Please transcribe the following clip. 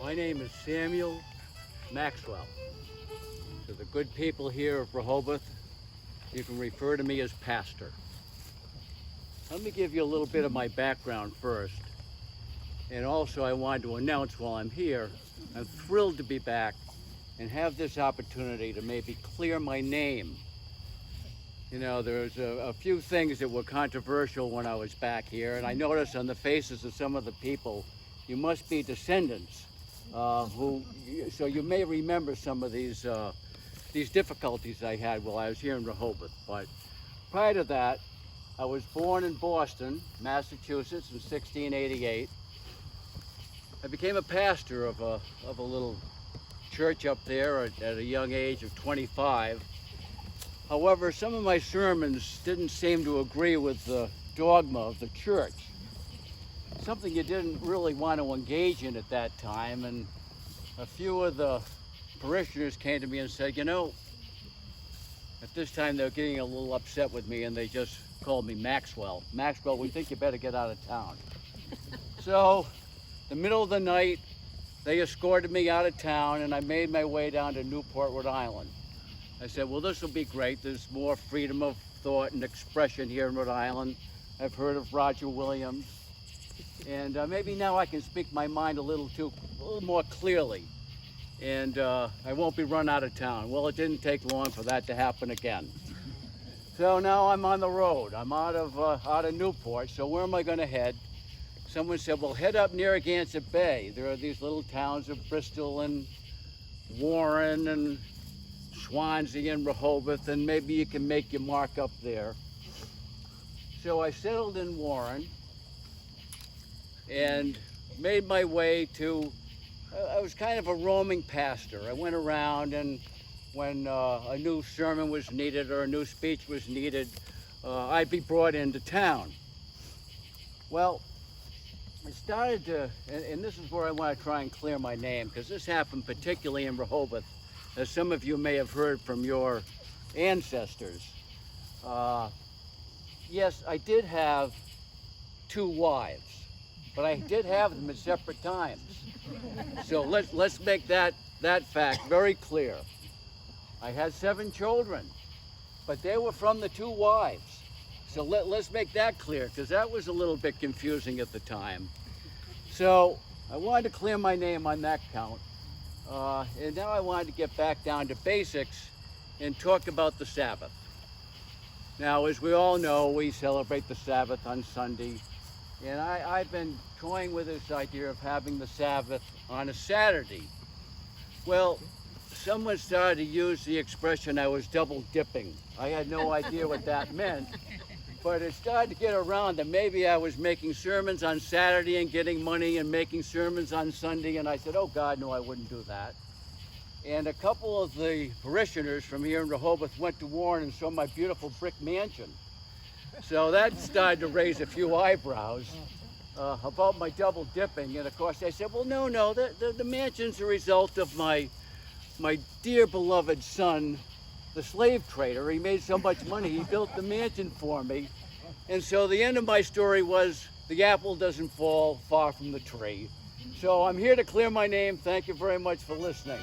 My name is Samuel Maxwell. To the good people here of Rehoboth, you can refer to me as Pastor. Let me give you a little bit of my background first. And also I wanted to announce while I'm here, I'm thrilled to be back and have this opportunity to maybe clear my name. You know, there's a few things that were controversial when I was back here, and I noticed on the faces of some of the people, you must be descendants so you may remember some of these difficulties I had while I was here in Rehoboth. But prior to that, I was born in Boston, Massachusetts in 1688. I became a pastor of a little church up there at a young age of 25. However, some of my sermons didn't seem to agree with the dogma of the church. Something you didn't really want to engage in at that time, and a few of the parishioners came to me and said, you know, at this time they were getting a little upset with me and they just called me Maxwell. Maxwell, we think you better get out of town. So, the middle of the night, they escorted me out of town and I made my way down to Newport, Rhode Island. I said, well, this will be great. There's more freedom of thought and expression here in Rhode Island. I've heard of Roger Williams. And maybe now I can speak my mind a little more clearly. And I won't be run out of town. Well, it didn't take long for that to happen again. So now I'm on the road. I'm out of Newport. So where am I going to head? Someone said, well, head up Narragansett Bay. There are these little towns of Bristol and Warren and Swansea and Rehoboth, and maybe you can make your mark up there. So I settled in Warren and made my way to, I was kind of a roaming pastor. I went around, and when a new sermon was needed or a new speech was needed, I'd be brought into town. Well, I started to, and this is where I want to try and clear my name, because this happened particularly in Rehoboth, as some of you may have heard from your ancestors. Yes, I did have 2 wives, but I did have them at separate times. So let's make that fact very clear. I had 7 children, but they were from the 2 wives. So let's make that clear, because that was a little bit confusing at the time. So I wanted to clear my name on that count. And now I wanted to get back down to basics and talk about the Sabbath. Now, as we all know, we celebrate the Sabbath on Sunday. And I've been toying with this idea of having the Sabbath on a Saturday. Well, someone started to use the expression I was double dipping. I had no idea what that meant, but it started to get around that maybe I was making sermons on Saturday and getting money and making sermons on Sunday, and I said, oh God, no, I wouldn't do that. And a couple of the parishioners from here in Rehoboth went to Warren and saw my beautiful brick mansion. So that started to raise a few eyebrows about my double dipping. And of course I said, well, no, the mansion's a result of my dear beloved son, the slave trader. He made so much money, he built the mansion for me. And so the end of my story was, the apple doesn't fall far from the tree. So I'm here to clear my name. Thank you very much for listening.